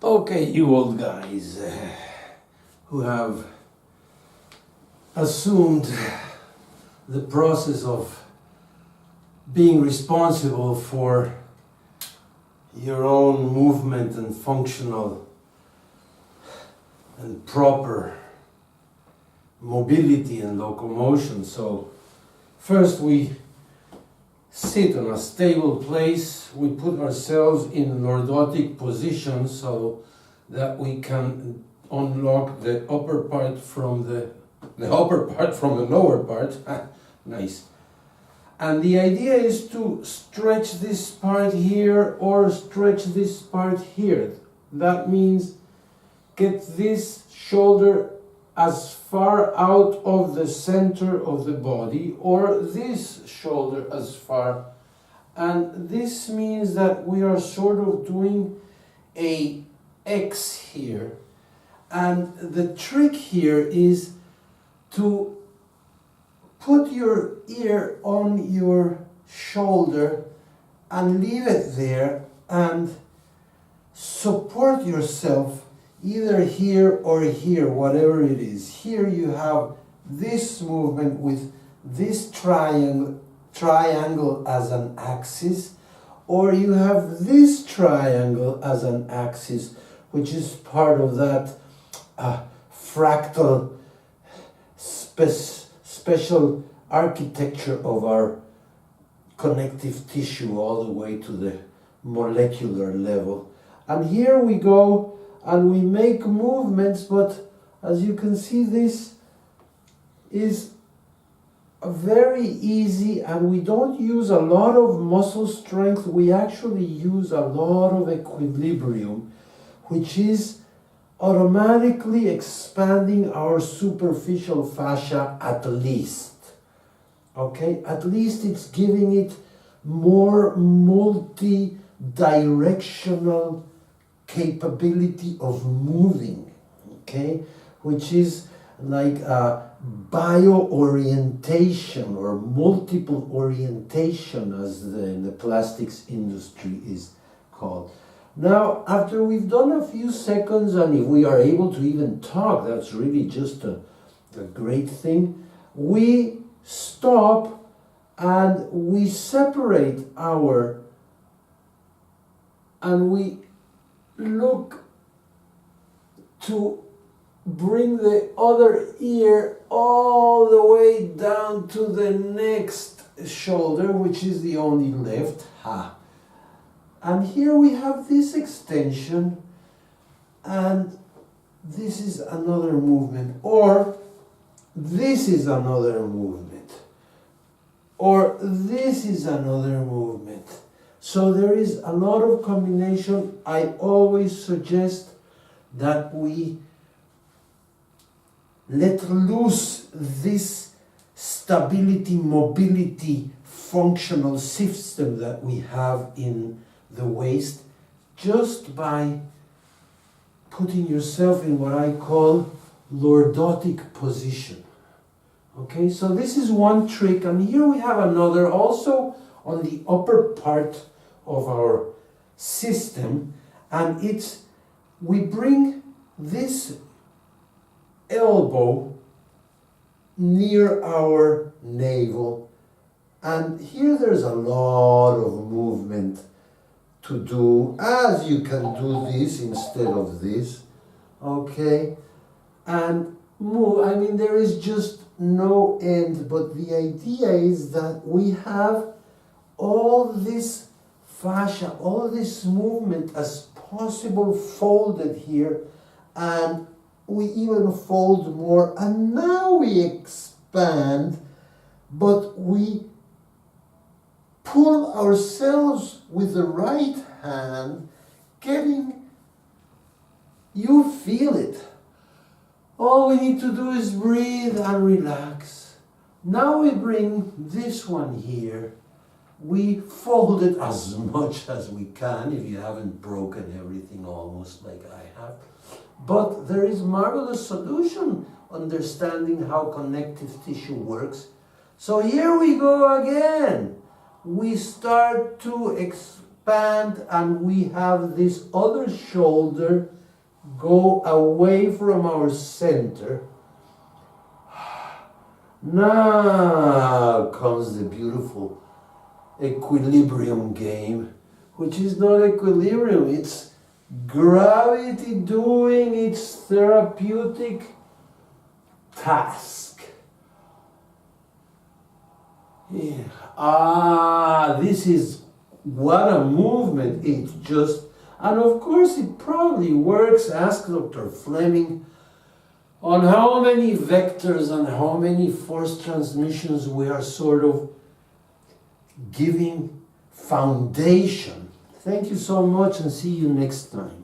Okay, you old guys who have assumed the process of being responsible for your own movement and functional and proper mobility and locomotion. So first we sit on a stable place, we put ourselves in a lordotic position so that we can unlock the upper part from the lower part. Nice. And the idea is to stretch this part here or stretch this part here. That means get this shoulder as far out of the center of the body or this shoulder as far. And this means that we are sort of doing a X here. And the trick here is to put your ear on your shoulder and leave it there and support yourself either here or here, whatever it is. Here you have this movement with this triangle as an axis, or you have this triangle as an axis, which is part of that fractal special architecture of our connective tissue all the way to the molecular level. And here we go and we make movements, but as you can see, this is very easy and we don't use a lot of muscle strength. We actually use a lot of equilibrium, which is automatically expanding our superficial fascia at least. Okay, at least it's giving it more multi-directional capability of moving, okay, which is like a bio-orientation or multiple orientation, as in the plastics industry is called. Now, after we've done a few seconds, and if we are able to even talk, that's really just a great thing, we stop and we separate and we look to bring the other ear all the way down to the next shoulder, which is the only left. And here we have this extension, and this is another movement, or this is another movement, or this is another movement. So there is a lot of combination. I always suggest that we let loose this stability, mobility, functional system that we have in the waist just by putting yourself in what I call lordotic position. Okay, so this is one trick, and here we have another also on the upper part of our system, and it's we bring this elbow near our navel, and here there's a lot of movement to do, as you can do this instead of this, okay, and move. I mean, there is just no end, but the idea is that we have all this fascia, all this movement as possible folded here, and we even fold more, and now we expand, but we pull ourselves with the right hand, you feel it. All we need to do is breathe and relax. Now we bring this one here. We fold it as much as we can, if you haven't broken everything almost like I have. But there is marvelous solution understanding how connective tissue works. So here we go again. We start to expand expand and we have this other shoulder go away from our center. Now comes the beautiful equilibrium game, which is not equilibrium, it's gravity doing its therapeutic task. Yeah. This is what a movement. It's just, and of course it probably works. Ask Dr. Fleming on how many vectors and how many force transmissions we are sort of giving foundation. Thank you so much and see you next time.